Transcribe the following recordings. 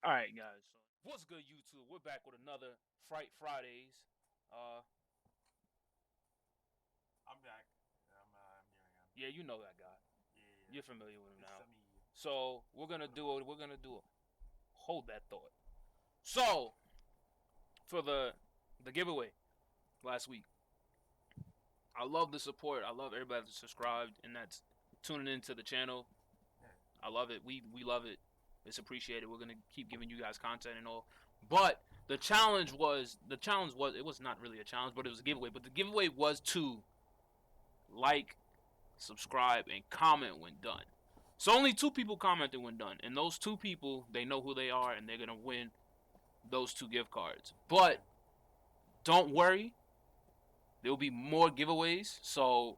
Alright, guys. So, what's good, YouTube? We're back with another Fright Fridays. I'm back. I'm here again. Yeah, you know that guy. Yeah. You're familiar with him now. Me. So, we're gonna do it. Hold that thought. So, for the giveaway last week, I love the support. I love everybody that's subscribed and that's tuning into the channel. Yeah. I love it. We love it. It's appreciated. We're gonna keep giving you guys content and all. But the challenge was it was not really a challenge, but it was a giveaway. But the giveaway was to like, subscribe, and comment when done. So only 2 people commented when done, and those 2 people, they know who they are, and they're gonna win those 2 gift cards. But don't worry, there will be more giveaways. So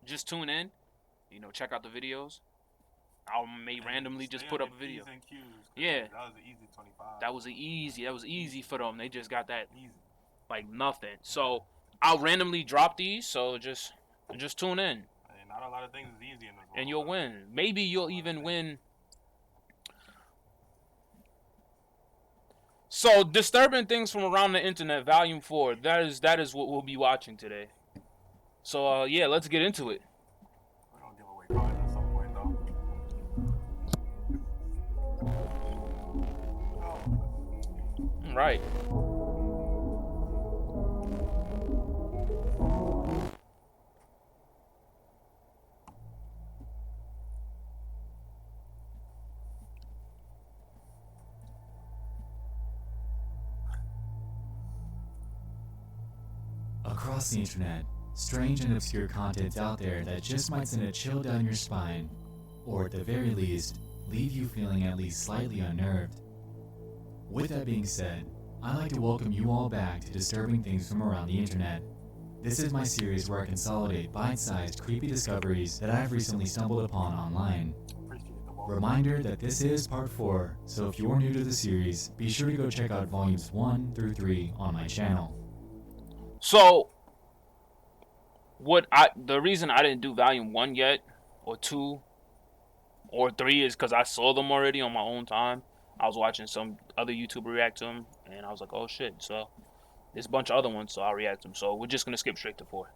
just tune in. Check out the videos. I may randomly just put up a video. Yeah. That was an easy 25. That was easy for them. They just got that easy. Like nothing. So I'll randomly drop these. So just tune in. Not a lot of things is easy in this world. And you'll win. Maybe you'll even win. So, Disturbing Things from Around the Internet, Volume 4. That is what we'll be watching today. So yeah, let's get into it. We're gonna give away cards at some point, though. Right. Across the internet, strange and obscure content's out there that just might send a chill down your spine, or at the very least, leave you feeling at least slightly unnerved. With that being said, I'd like to welcome you all back to Disturbing Things from Around the Internet. This is my series where I consolidate bite-sized, creepy discoveries that I've recently stumbled upon online. Reminder that this is part 4, so if you're new to the series, be sure to go check out volumes 1 through 3 on my channel. So, the reason I didn't do volume 1 yet, or 2, or 3 is because I saw them already on my own time. I was watching some other YouTuber react to them, and I was like, oh shit. So, there's a bunch of other ones, so I'll react to them. So, we're just going to skip straight to 4.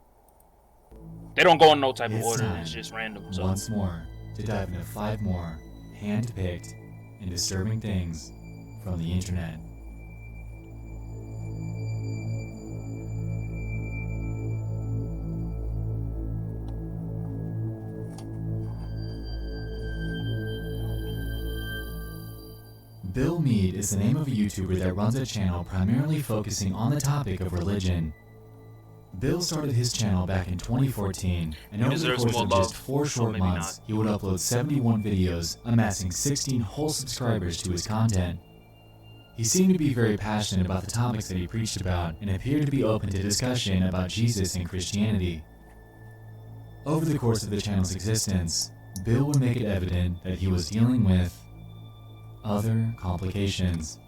They don't go in no type of order, it's just random. So. Once more, to dive into 5 more hand-picked and disturbing things from the internet. Bill Mead is the name of a YouTuber that runs a channel primarily focusing on the topic of religion. Bill started his channel back in 2014, and over the course of just 4 short months, he would upload 71 videos, amassing 16 whole subscribers to his content. He seemed to be very passionate about the topics that he preached about, and appeared to be open to discussion about Jesus and Christianity. Over the course of the channel's existence, Bill would make it evident that he was dealing with other complications.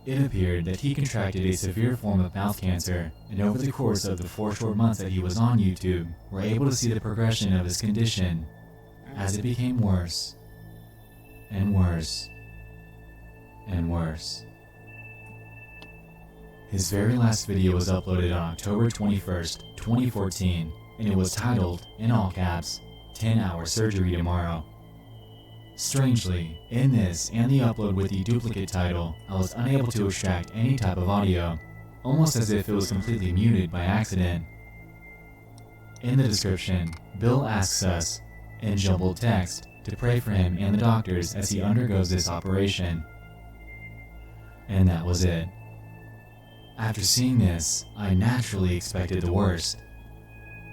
It appeared that he contracted a severe form of mouth cancer, and over the course of the 4 short months that he was on YouTube, were able to see the progression of his condition as it became worse and worse and worse. His very last video was uploaded on October 21st, 2014, and it was titled, in all caps, 10-hour surgery tomorrow. Strangely, in this and the upload with the duplicate title, I was unable to extract any type of audio, almost as if it was completely muted by accident. In the description, Bill asks us, in jumbled text, to pray for him and the doctors as he undergoes this operation. And that was it. After seeing this, I naturally expected the worst.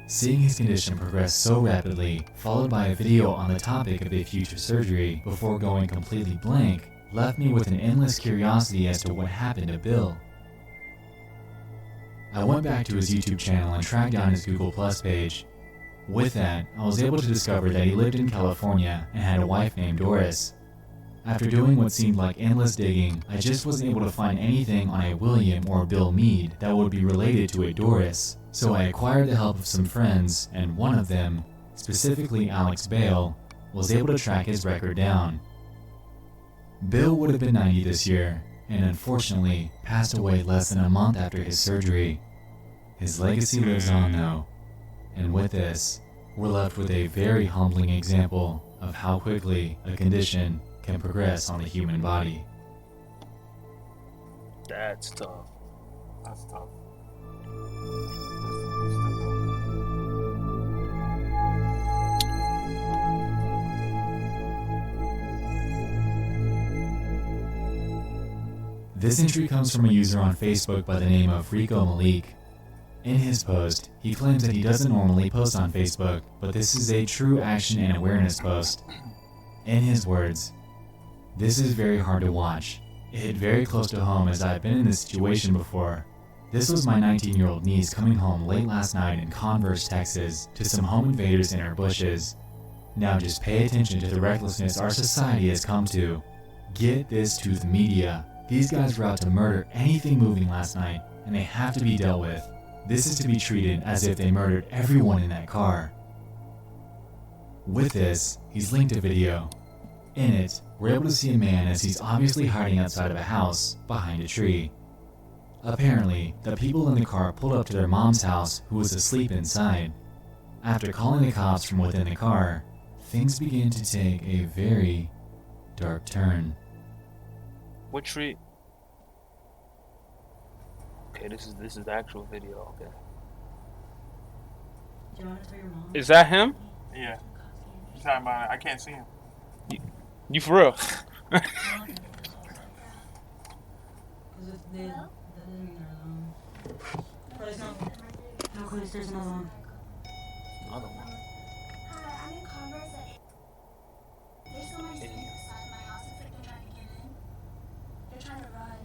Seeing his condition progress so rapidly, followed by a video on the topic of a future surgery before going completely blank, left me with an endless curiosity as to what happened to Bill. I went back to his YouTube channel and tracked down his Google Plus page. With that, I was able to discover that he lived in California and had a wife named Doris. After doing what seemed like endless digging, I just wasn't able to find anything on a William or Bill Meade that would be related to a Doris, so I acquired the help of some friends, and one of them, specifically Alex Bale, was able to track his record down. Bill would have been 90 this year, and unfortunately passed away less than a month after his surgery. His legacy lives on though, and with this, we're left with a very humbling example of how quickly a condition can progress on the human body. That's tough. That's tough. This entry comes from a user on Facebook by the name of Rico Malik. In his post, he claims that he doesn't normally post on Facebook, but this is a true action and awareness post. In his words, "This is very hard to watch. It hit very close to home as I've been in this situation before. This was my 19-year-old niece coming home late last night in Converse, Texas, to some home invaders in her bushes. Now just pay attention to the recklessness our society has come to. Get this to the media. These guys were out to murder anything moving last night, and they have to be dealt with. This is to be treated as if they murdered everyone in that car." With this, he's linked a video. In it, we're able to see a man as he's obviously hiding outside of a house behind a tree. Apparently, the people in the car pulled up to their mom's house who was asleep inside. After calling the cops from within the car, things begin to take a very dark turn. What tree? Okay, this is the actual video. Okay. Do you want to tell your mom? Is that him? Yeah. You talking about it? I can't see him. You for real? Because if they, that doesn't mean they're alone. But it's not. No, Chris, there's another one. Another one. Hi, I'm in Converse at 8. There's so many students outside my house. It's like they're trying to get in. They're trying to run.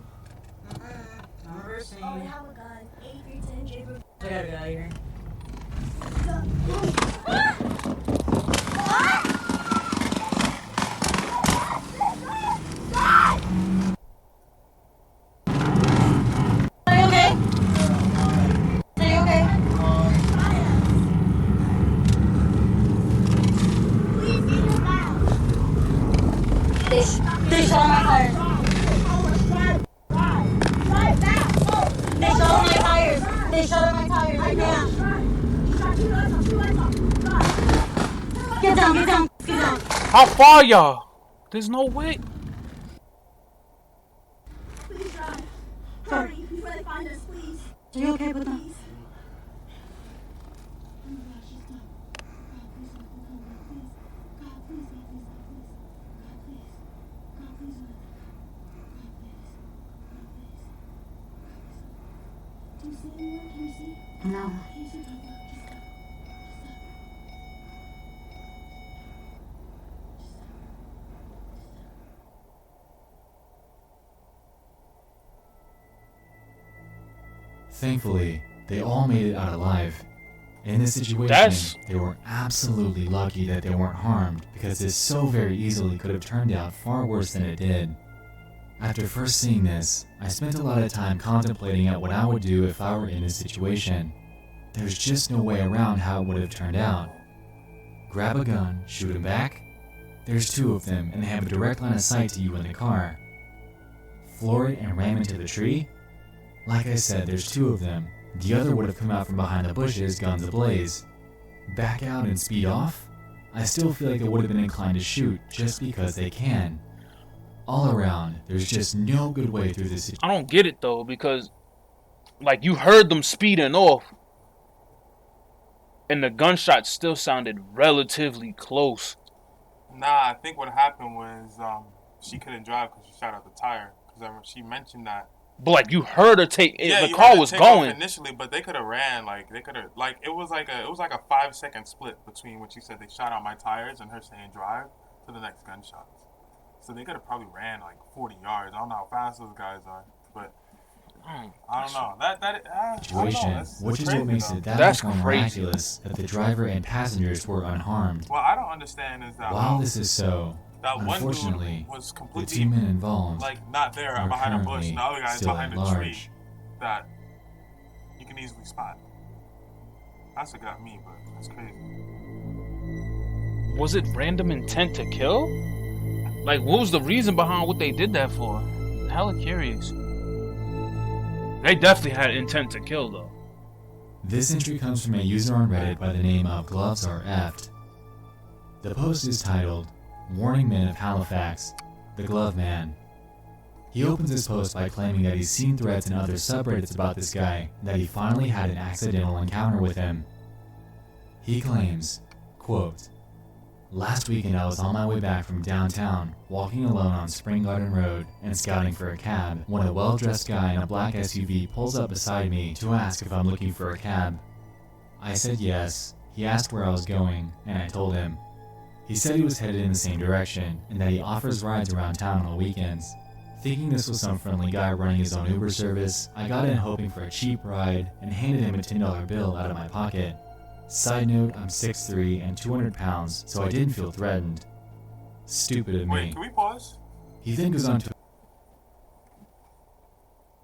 I'm reversing. Oh, they have a gun. 8310 J. I gotta get out of here. Are you okay? Are you okay? Please get him out. They shot my tires. They shot my tires. They shot my tires right now. Get down, get down, get down. How far, y'all? There's no way. Please drive. Hurry before they find us, please. Are you okay with that? Please. Do you see anyone? Can you see? No. Can you see? Thankfully, they all made it out alive. In this situation, That's- they were absolutely lucky that they weren't harmed, because this so very easily could have turned out far worse than it did. After first seeing this, I spent a lot of time contemplating at what I would do if I were in this situation. There's just no way around how it would have turned out. Grab a gun, shoot him back? There's two of them, and they have a direct line of sight to you in the car. Floor it and ram into the tree? Like I said, there's two of them. The other would have come out from behind the bushes, guns ablaze. Back out and speed off? I still feel like they would have been inclined to shoot just because they can. All around, there's just no good way through this situation. I don't get it though, because like you heard them speeding off, and the gunshot still sounded relatively close. Nah, I think what happened was she couldn't drive because she shot out the tire. Because she mentioned that. But like you heard her take. Yeah, The you car had to was take off going. initially, but they could have ran it was like a 5-second split between when she said they shot out my tires and her saying drive to the next gunshots. So they could have probably ran like 40 yards. I don't know how fast those guys are, but I don't know. I don't Situation, know. That's which is crazy, what makes though. it that That's much more crazy. miraculous that the driver and passengers were unharmed. What I don't understand is that While this is so, That one Unfortunately, dude was the completely 2 men involved like not there are behind a bush, currently and the other guy's still behind at a tree large. that you can easily spot. That's what got me, but that's crazy. Was it random intent to kill? Like, what was the reason behind what they did that for? Hella curious. They definitely had intent to kill, though. This entry comes from a user on Reddit by the name of Gloves Are Effed. The post is titled, Warning Men of Halifax, the Glove Man. He opens his post by claiming that he's seen threads in other subreddits about this guy, and that he finally had an accidental encounter with him. He claims, quote, "Last weekend I was on my way back from downtown, walking alone on Spring Garden Road and scouting for a cab, when a well-dressed guy in a black SUV pulls up beside me to ask if I'm looking for a cab. I said yes. He asked where I was going, and I told him. He said he was headed in the same direction, and that he offers rides around town on the weekends. Thinking this was some friendly guy running his own Uber service, I got in hoping for a cheap ride and handed him a $10 bill out of my pocket. Side note, I'm 6'3" and 200 pounds, so I didn't feel threatened. Stupid of me." Wait, can we pause? He then goes on to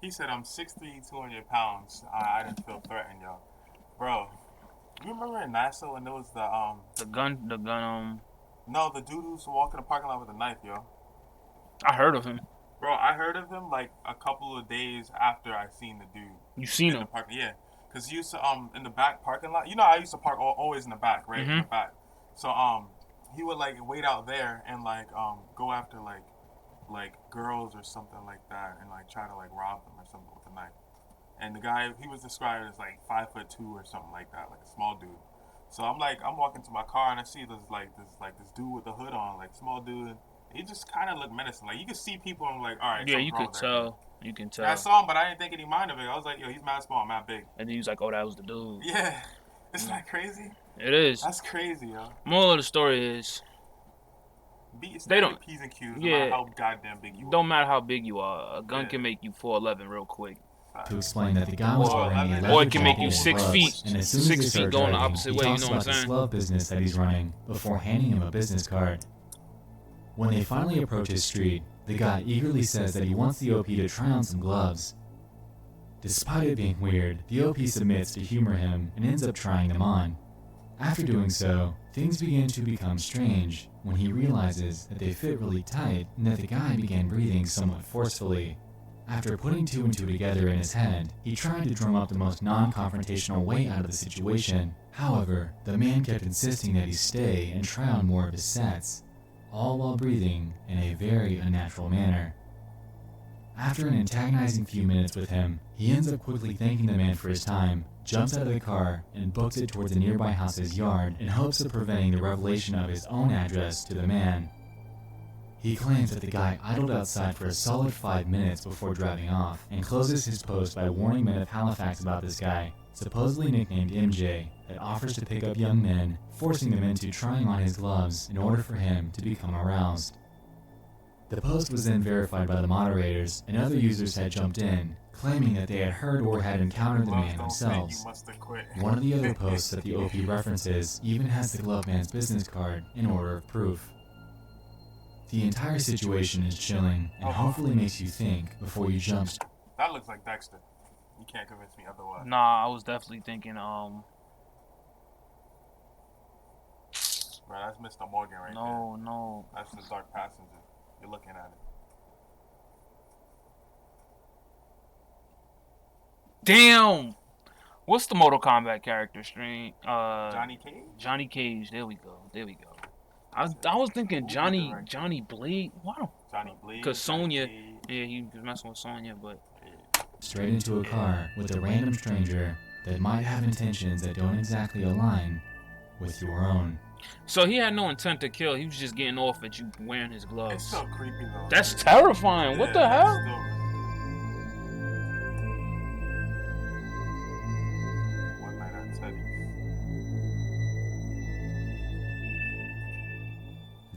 He said, I'm 6'3", 200 pounds. I didn't feel threatened, yo. Bro, you remember in NASA when there was The gun, no, the dude who used to walk in the parking lot with a knife, yo? I heard of him. Bro, I heard of him like a couple of days after I seen the dude. You seen in him? the parking, yeah. Because he used to, in the back parking lot. You know, I used to park always in the back, right? In the back. So, he would, like, wait out there and, like, go after, like girls or something like that and, like, try to, like, rob them or something with a knife. And the guy, he was described as, like, 5'2" or something like that, like a small dude. So I'm walking to my car and I see this dude with the hood on, like, small dude. He just kind of looked menacing. Like, you could see people and, like, all right. Yeah, you wrong could with that tell. You can tell. dude. I saw him, but I didn't think any mind of it. I was like, yo, he's mad small, mad big. And then he was like, oh, that was the dude. Yeah. Isn't that crazy? It is. That's crazy, yo. Moral of the story is, They don't- P's and Q's, yeah. no matter how goddamn big you are. don't matter how big you are, a gun Yeah. can make you 4'11" real quick. to explain that the guy was wearing a leather Or it can make you jacket and 6 gloves, feet. and as soon as 6 they feet start going the driving, opposite he way, you talks know about what I'm this saying? glove business that he's running before handing him a business card. When they finally approach his street, the guy eagerly says that he wants the OP to try on some gloves. Despite it being weird, the OP submits to humor him and ends up trying them on. After doing so, things begin to become strange when he realizes that they fit really tight and that the guy began breathing somewhat forcefully. After putting two and two together in his head, he tried to drum up the most non-confrontational way out of the situation. However, the man kept insisting that he stay and try on more of his sets, all while breathing in a very unnatural manner. After an antagonizing few minutes with him, he ends up quickly thanking the man for his time, jumps out of the car, and books it towards a nearby house's yard in hopes of preventing the revelation of his own address to the man. He claims that the guy idled outside for a solid 5 minutes before driving off, and closes his post by warning men of Halifax about this guy, supposedly nicknamed MJ, that offers to pick up young men, forcing them into trying on his gloves in order for him to become aroused. The post was then verified by the moderators, and other users had jumped in, claiming that they had heard or had encountered the man themselves. One of the other posts that the OP references even has the glove man's business card in order of proof. The entire situation is chilling and hopefully makes you think before you jump. That looks like Dexter. You can't convince me otherwise. Nah, I was definitely thinking, Bro, that's Mr. Morgan right there. no. That's the Dark Passenger. You're looking at it. Damn! What's the Mortal Kombat character stream? Johnny Cage? Johnny Cage. There we go. I was thinking Johnny Blade. Wow. Johnny Blade. Cause Sonya, Johnny yeah, he was messing with Sonya, but Straight into a car with a random stranger that might have intentions that don't exactly align with your own. so he had no intent to kill. He was just getting off at you wearing his It's gloves. so creepy though. That's terrifying. What the Yeah, hell? that's still- One night at Teddy's.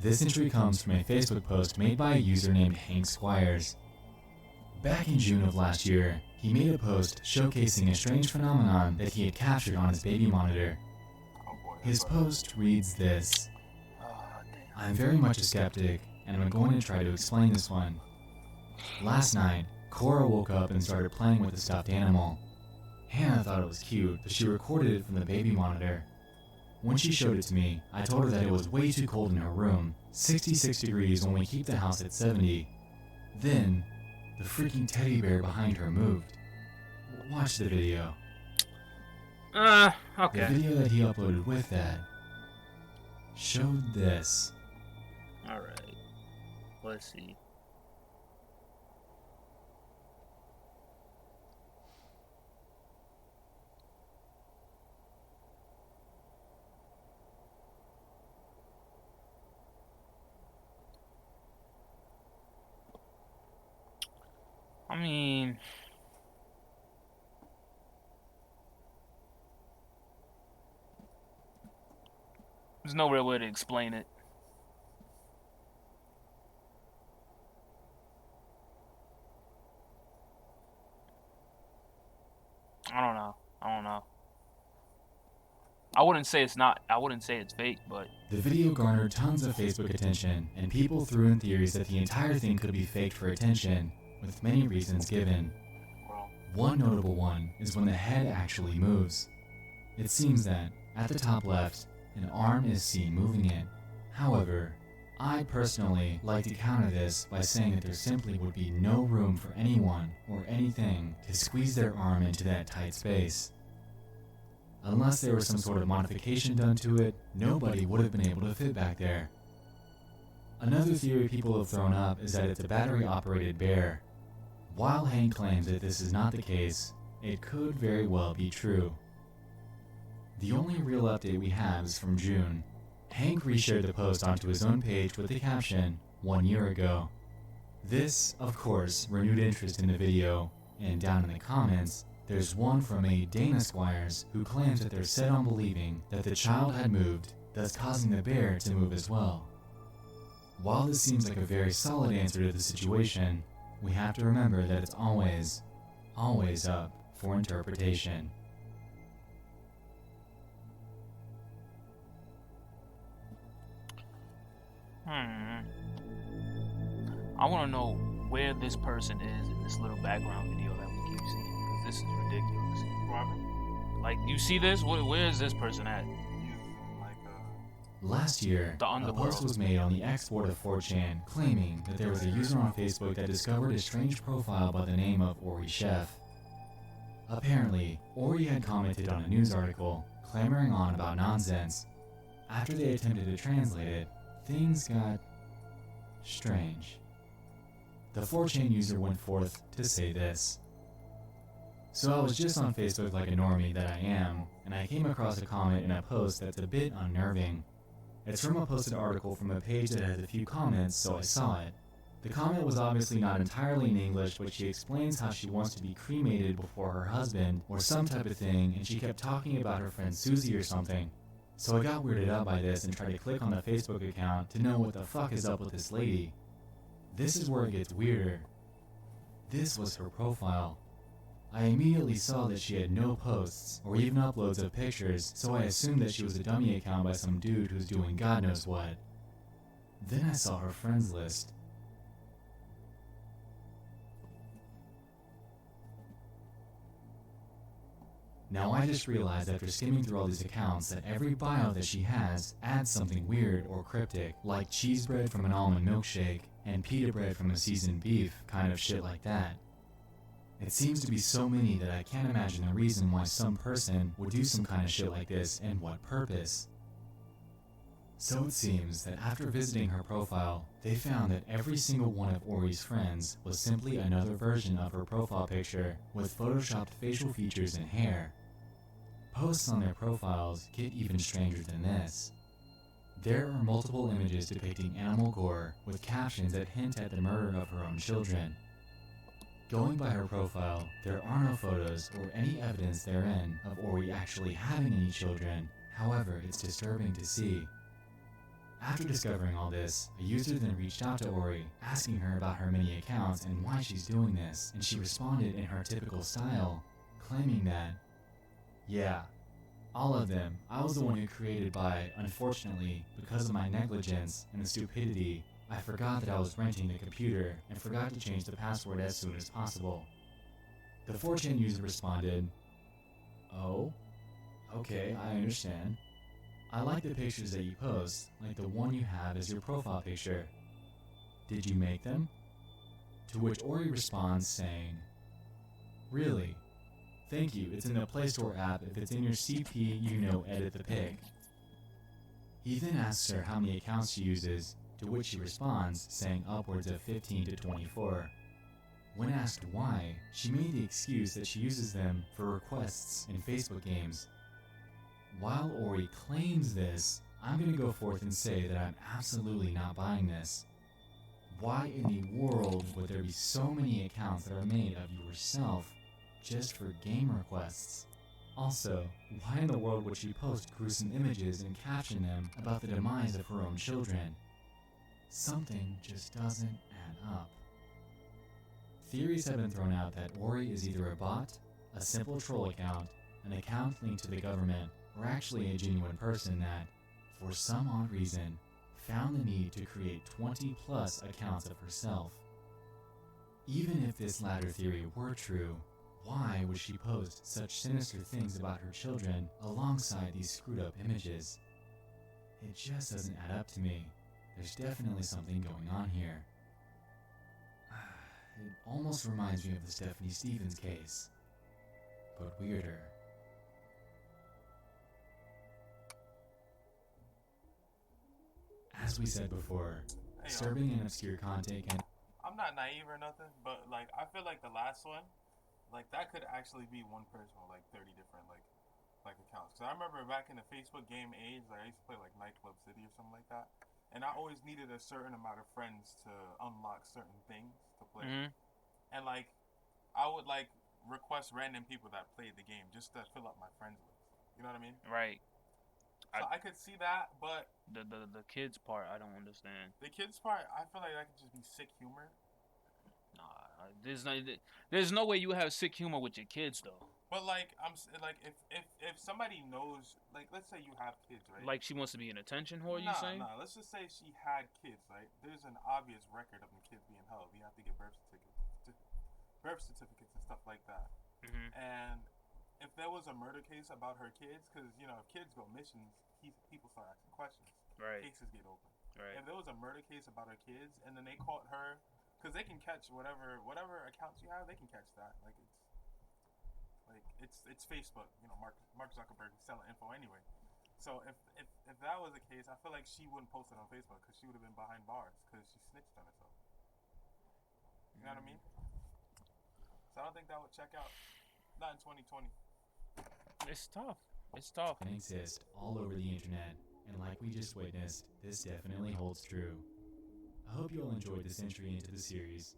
This entry comes from a Facebook post made by a user named Hank Squires. Back in June of last year, he made a post showcasing a strange phenomenon that he had captured on his baby monitor. Oh boy. His post reads this: Oh, damn. I'm very much a skeptic, and I'm going to try to explain this one. Last night, Cora woke up and started playing with the stuffed animal. Hannah thought it was cute, but she recorded it from the baby monitor. When she showed it to me, I told her that it was way too cold in her room, 66 degrees when we keep the house at 70. Then, the freaking teddy bear behind her moved. Watch the video. Okay. The video that he uploaded with that showed this. Alright. Let's see. I mean, there's no real way to explain it. I don't know. I wouldn't say it's fake, but The video garnered tons of Facebook attention, and people threw in theories that the entire thing could be faked for attention, with many reasons given. Well, One notable one is when the head actually moves. It seems that, at the top left, an arm is seen moving it. However, I personally like to counter this by saying that there simply would be no room for anyone or anything to squeeze their arm into that tight space. Unless there was some sort of modification done to it, nobody would have been able to fit back there. Another theory people have thrown up is that it's a battery-operated bear. While Hank claims that this is not the case, it could very well be true. The only real update we have is from June. Hank reshared the post onto his own page with the caption, 1 year ago. This, of course, renewed interest in the video, and down in the comments, there's one from a Dana Squires who claims that they're set on believing that the child had moved, thus causing the bear to move as well. While this seems like a very solid answer to the situation, we have to remember that it's always up for interpretation. I want to know where this person is in this little background video that we keep seeing, because this is ridiculous. Like, you see this? Where is this person at? Last year, The a underworld. post was made on the export of 4chan claiming that there was a user on Facebook that discovered a strange profile by the name of Ori Chef. Apparently, Ori had commented on a news article, clamoring on about nonsense. After they attempted to translate it, things got strange. The 4chan user went forth to say this. So I was just on Facebook like a normie that I am, and I came across a comment in a post that's a bit unnerving. It's from a posted article from a page that had a few comments, so I saw it. The comment was obviously not entirely in English, but she explains how she wants to be cremated before her husband, or some type of thing, and she kept talking about her friend Susie or something. So I got weirded out by this and tried to click on the Facebook account to know what the fuck is up with this lady. This is where it gets weirder. This was her profile. I immediately saw that she had no posts, or even uploads of pictures, so I assumed that she was a dummy account by some dude who's doing God knows what. Then I saw her friends list. Now I just realized after skimming through all these accounts that every bio that she has adds something weird or cryptic, like cheese bread from an almond milkshake, and pita bread from a seasoned beef, kind of shit like that. It seems to be so many that I can't imagine a reason why some person would do some kind of shit like this and what purpose. So it seems that after visiting her profile, they found that every single one of Ori's friends was simply another version of her profile picture with photoshopped facial features and hair. Posts on their profiles get even stranger than this. There are multiple images depicting animal gore with captions that hint at the murder of her own children. Going by her profile, there are no photos or any evidence therein of Ori actually having any children. However, it's disturbing to see. After discovering all this, a user then reached out to Ori, asking her about her many accounts and why she's doing this, and she responded in her typical style, claiming that, yeah, all of them, I was the one who created by, unfortunately, because of my negligence and the stupidity, I forgot that I was renting the computer and forgot to change the password as soon as possible. The 4chan user responded, "Oh, okay, I understand. I like the pictures that you post, like the one you have as your profile picture. Did you make them?" To which Ori responds saying, "Really? Thank you, it's in the Play Store app. If it's in your CP, you know edit the pic." He then asks her how many accounts she uses, to which she responds, saying upwards of 15 to 24. When asked why, she made the excuse that she uses them for requests in Facebook games. While Ori claims this, I'm going to go forth and say that I'm absolutely not buying this. Why in the world would there be so many accounts that are made of yourself just for game requests? Also, why in the world would she post gruesome images and caption them about the demise of her own children? Something just doesn't add up. Theories have been thrown out that Ori is either a bot, a simple troll account, an account linked to the government, or actually a genuine person that, for some odd reason, found the need to create 20 plus accounts of herself. Even if this latter theory were true, why would she post such sinister things about her children alongside these screwed up images? It just doesn't add up to me. There's definitely something going on here. It almost reminds me of the Stephanie Stevens case, but weirder. As we said before, Hey, disturbing and obscure content can... I'm not naive or nothing, but like I feel like the last one, like that could actually be one person with like 30 different like accounts. Cause I remember back in the Facebook game age, like I used to play like Nightclub City or something like that, and I always needed a certain amount of friends to unlock certain things to play. Mm-hmm. And like I would like request random people that played the game just to fill up my friends list. You know what I mean? Right. So I could see that, but The kids part, I don't understand. the kids part, I feel like that could just be sick humor. Nah, there's no way you have sick humor with your kids though. But like like if somebody knows, like let's say you have kids, right? Like she wants to be an attention whore, you saying? Nah. Let's just say she had kids, right? There's an obvious record of the kids being held. We have to get birth certificates and stuff like that. Mm-hmm. And if there was a murder case about her kids, because you know if kids go missing, people start asking questions. Right. Cases get open. Right. If there was a murder case about her kids, and then they caught her, because they can catch whatever accounts you have, they can catch that. Like it's Facebook. You know, Mark Zuckerberg is selling info anyway. So if that was the case, I feel like she wouldn't post it on Facebook because she would have been behind bars because she snitched on herself. You know what I mean? So I don't think that would check out. Not in 2020. It's tough. It's tough. exist all over the internet, and like we just witnessed, this definitely holds true. I hope you all enjoyed this entry into the series.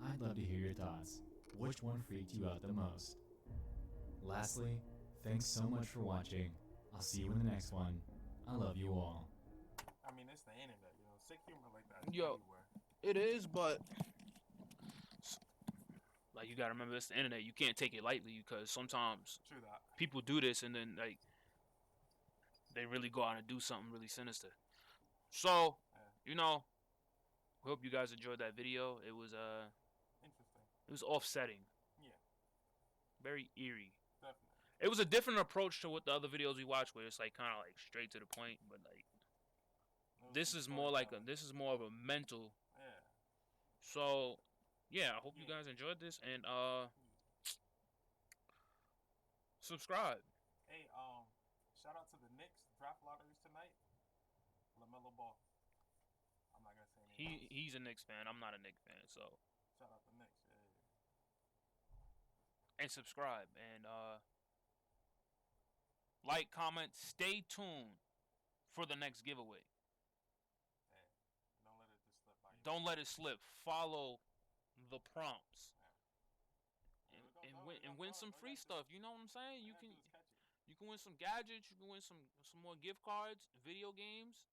I'd love to hear your thoughts. Which one freaked you out the most? Lastly, thanks so much for watching. I'll see you in the next one. I love you all. I mean, it's the internet, you know. Sick humor like that is Yo. everywhere. It is, but like you gotta remember, it's the internet. You can't take it lightly because sometimes True that. people do this and then like they really go out and do something really sinister. So, you know, we hope you guys enjoyed that video. It was Interesting. it was offsetting. Yeah, Very eerie. definitely. It was a different approach to what the other videos we watched, where it's like kind of like straight to the point. But like this is more like this is more of a mental. Yeah. So, yeah, I hope you guys enjoyed this and subscribe. Hey, shout out to the Knicks draft lotteries tonight. LaMelo Ball. I'm not gonna say anything. He's a Knicks fan. I'm not a Knicks fan. So Shout out the Knicks. Yeah. and subscribe and like, comment, stay tuned for the next giveaway. Don't let it just slip by you. Don't let it slip. Follow the prompts. And win some free stuff. You know what I'm saying? You can win some gadgets. You can win some more gift cards, video games.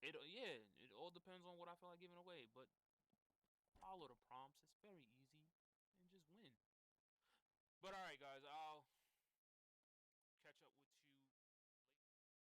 It all depends on what I feel like giving away. But follow the prompts. It's very easy and just win. But all right, guys, I'll